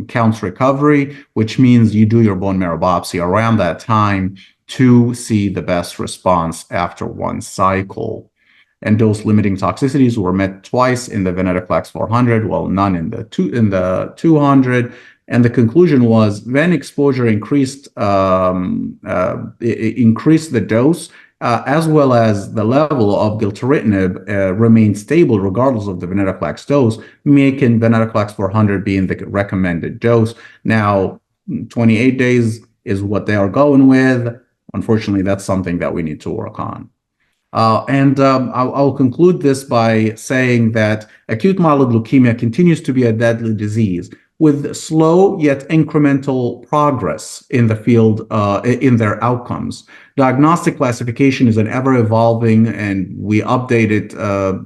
counts recovery, which means you do your bone marrow biopsy around that time to see the best response after one cycle. And dose limiting toxicities were met twice in the venetoclax 400, well, none in the 200. And the conclusion was ven exposure increased the dose, as well as the level of gilteritinib remained stable regardless of the venetoclax dose, making venetoclax 400 being the recommended dose. Now, 28 days is what they are going with. Unfortunately, that's something that we need to work on. I'll conclude this by saying that acute myeloid leukemia continues to be a deadly disease with slow yet incremental progress in the field in their outcomes. Diagnostic classification is an ever-evolving, and we update it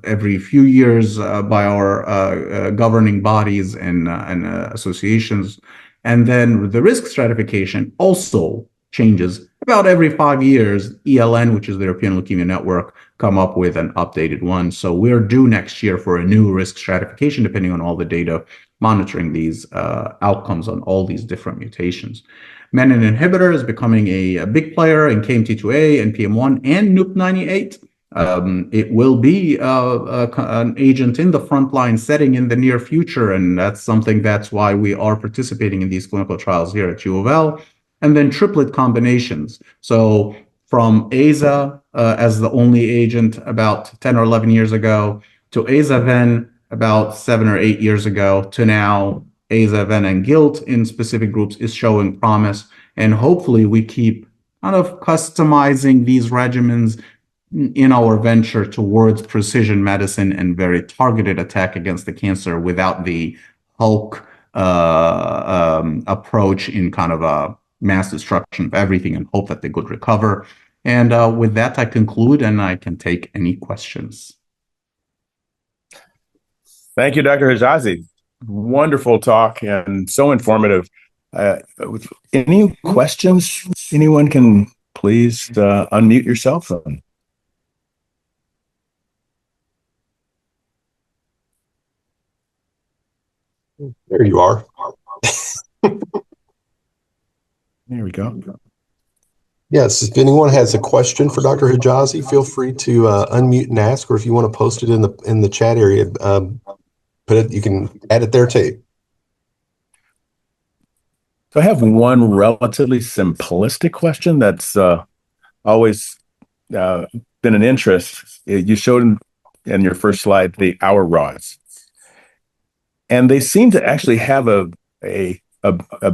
every few years by our governing bodies and associations. And then the risk stratification also changes about every 5 years. ELN, which is the European Leukemia Network, come up with an updated one. So we're due next year for a new risk stratification, depending on all the data monitoring these outcomes on all these different mutations. Menin inhibitor is becoming a big player in KMT2A, NPM1, and NUP98. It will be an agent in the frontline setting in the near future, and that's why we are participating in these clinical trials here at UofL. And then triplet combinations. So from AZA as the only agent about 10 or 11 years ago, to AZA-VEN about 7 or 8 years ago, to now AZA-VEN and GILT in specific groups is showing promise. And hopefully we keep kind of customizing these regimens in our venture towards precision medicine and very targeted attack against the cancer without the Hulk approach in kind of a mass destruction of everything and hope that they could recover. And with that, I conclude, and I can take any questions. Thank you, Dr. Hegazi. Wonderful talk and so informative. Any questions? Anyone can please unmute yourself. There you are. There we go. Yes, if anyone has a question for Dr. Hegazi, feel free to unmute and ask, or if you want to post it in the chat area, you can add it there too. So I have one relatively simplistic question that's always been an interest. You showed in your first slide the hour rods, and they seem to actually have a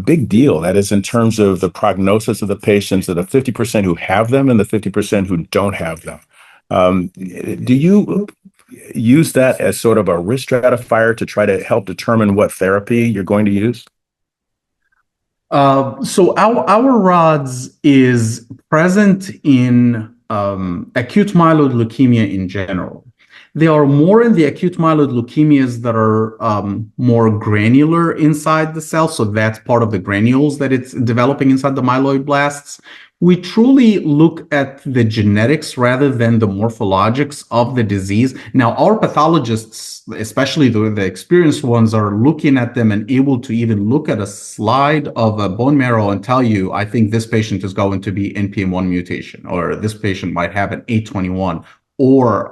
big deal. That is in terms of the prognosis of the patients, of the 50% who have them and the 50% who don't have them. Do you use that as sort of a risk stratifier to try to help determine what therapy you're going to use? So our rods is present in acute myeloid leukemia in general. They are more in the acute myeloid leukemias that are more granular inside the cell. So that's part of the granules that it's developing inside the myeloid blasts. We truly look at the genetics rather than the morphologics of the disease. Now, our pathologists, especially the experienced ones, are looking at them and able to even look at a slide of a bone marrow and tell you, I think this patient is going to be NPM1 mutation, or this patient might have an 821, or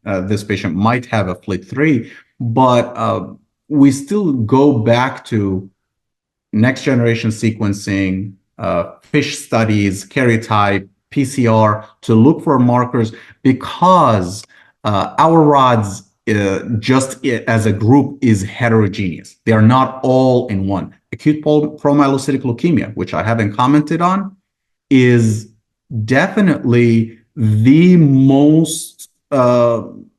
this patient might have a FLT3. But we still go back to next generation sequencing, FISH studies, karyotype, PCR to look for markers, because our rods just as a group is heterogeneous. They are not all in one. Acute promyelocytic leukemia, which I haven't commented on, is definitely the most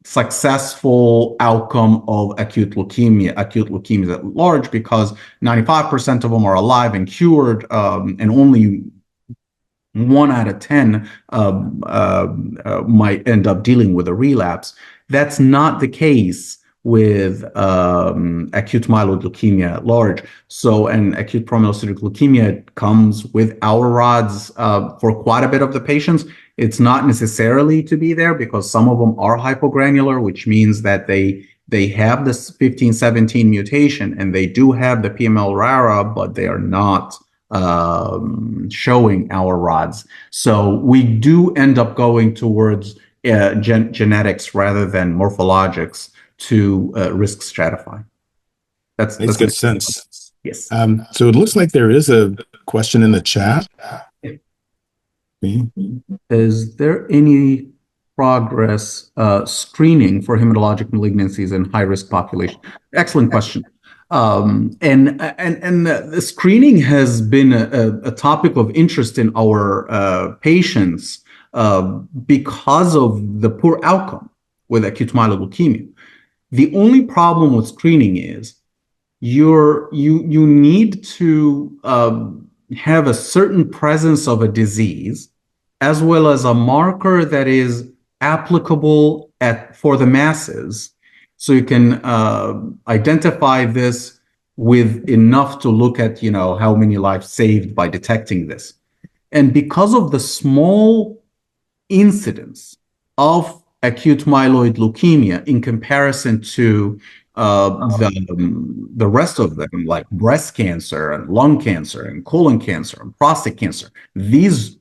successful outcome of acute leukemias at large, because 95% of them are alive and cured, and only 1 out of 10 might end up dealing with a relapse. That's not the case with acute myeloid leukemia at large. So, and acute promyelocytic leukemia comes with our rods for quite a bit of the patients. It's not necessarily to be there, because some of them are hypogranular, which means that they have this 1517 mutation and they do have the PML rara, but they are not showing our rods. So we do end up going towards genetics rather than morphologics to risk stratify. That's good sense. Yes. So it looks like there is a question in the chat. Is there any progress screening for hematologic malignancies in high-risk population? Excellent question. And the screening has been a topic of interest in our patients because of the poor outcome with acute myeloid leukemia. The only problem with screening is you need to have a certain presence of a disease, as well as a marker that is applicable for the masses, so you can identify this with enough to look at, how many lives saved by detecting this. And because of the small incidence of acute myeloid leukemia in comparison to the rest of them, like breast cancer and lung cancer and colon cancer and prostate cancer, these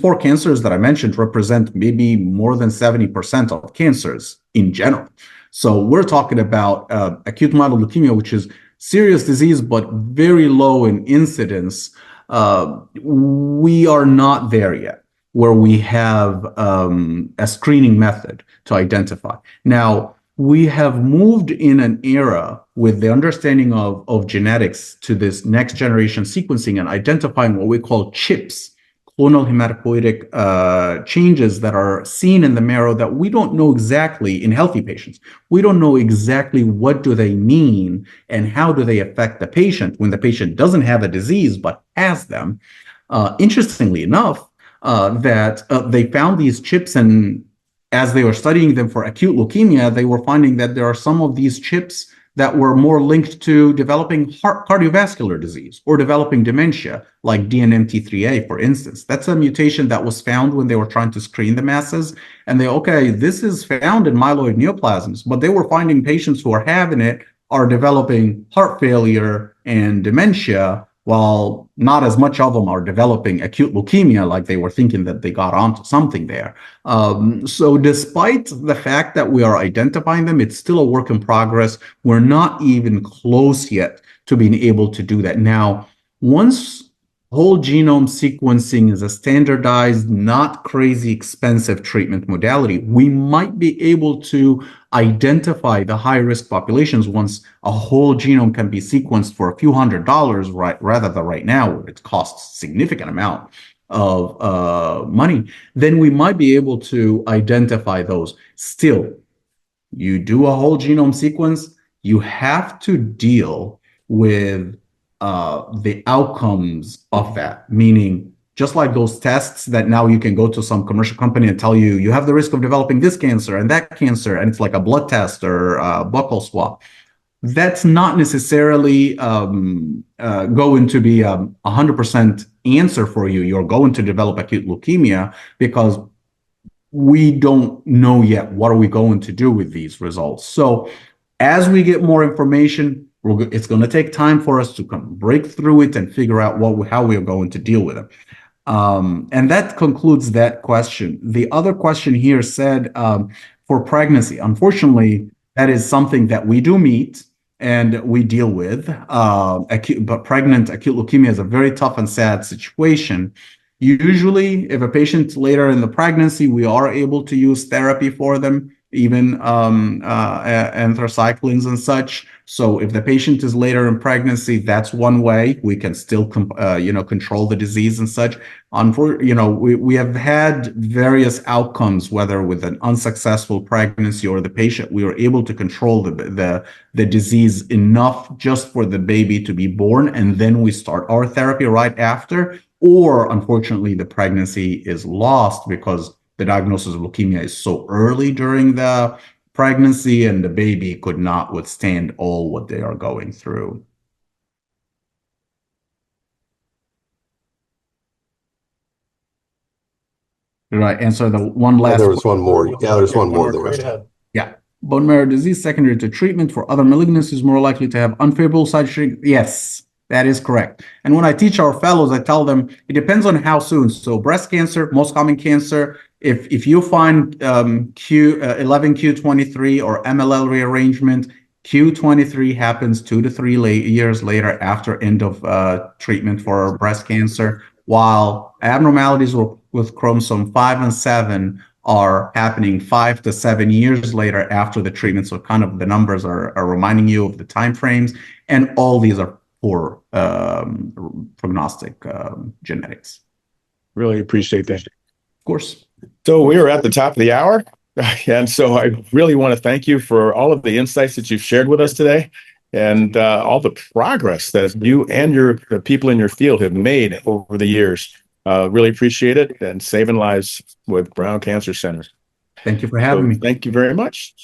4 cancers that I mentioned represent maybe more than 70% of cancers in general. So we're talking about acute myeloid leukemia, which is serious disease but very low in incidence. We are not there yet, where we have a screening method to identify. Now, we have moved in an era with the understanding of genetics to this next generation sequencing and identifying what we call CHIPs, clonal hematopoietic changes that are seen in the marrow that we don't know exactly in healthy patients. We don't know exactly what do they mean and how do they affect the patient when the patient doesn't have a disease but has them. Interestingly enough, that they found these chips, and as they were studying them for acute leukemia, they were finding that there are some of these chips that were more linked to developing cardiovascular disease or developing dementia, like DNMT3A, for instance. That's a mutation that was found when they were trying to screen the masses. And this is found in myeloid neoplasms, but they were finding patients who are having it are developing heart failure and dementia while not as much of them are developing acute leukemia, like they were thinking that they got onto something there. So despite the fact that we are identifying them, it's still a work in progress. We're not even close yet to being able to do that. Now, once whole genome sequencing is a standardized, not crazy expensive treatment modality, we might be able to identify the high-risk populations once a whole genome can be sequenced for a few $100s, right, rather than right now where it costs a significant amount of money. Then we might be able to identify those. Still, you do a whole genome sequence, you have to deal with the outcomes of that, meaning just like those tests that now you can go to some commercial company and tell you have the risk of developing this cancer and that cancer, and it's like a blood test or a buccal swab. That's not necessarily going to be a 100% answer for you. You're going to develop acute leukemia because we don't know yet what are we going to do with these results. So as we get more information, it's going to take time for us to break through it and figure out how we are going to deal with it. And that concludes that question. The other question here said for pregnancy, unfortunately, that is something that we do meet and we deal with. But pregnant acute leukemia is a very tough and sad situation. Usually, if a patient later in the pregnancy, we are able to use therapy for them, even anthracyclines and such. So if the patient is later in pregnancy, that's one way we can still control the disease and such. We have had various outcomes, whether with an unsuccessful pregnancy or the patient, we were able to control the disease enough just for the baby to be born, and then we start our therapy right after. Or unfortunately, the pregnancy is lost because the diagnosis of leukemia is so early during the pregnancy and the baby could not withstand all what they are going through. Did I answer the one last? There was one more. Yeah, there's one more there. Yeah. Bone marrow disease secondary to treatment for other malignancies more likely to have unfavorable side effects. Yes, that is correct. And when I teach our fellows, I tell them it depends on how soon. So breast cancer, most common cancer, if you find Q11Q23 or MLL rearrangement, Q23 happens 2 to 3 years later after end of treatment for breast cancer, while abnormalities with chromosome 5 and 7 are happening 5 to 7 years later after the treatment. So kind of the numbers are reminding you of the time frames, and all these are poor prognostic genetics. Really appreciate that. Of course. So we are at the top of the hour. And so I really want to thank you for all of the insights that you've shared with us today and all the progress that you and the people in your field have made over the years. Really appreciate it, and saving lives with Brown Cancer Center. Thank you for having me. Thank you very much.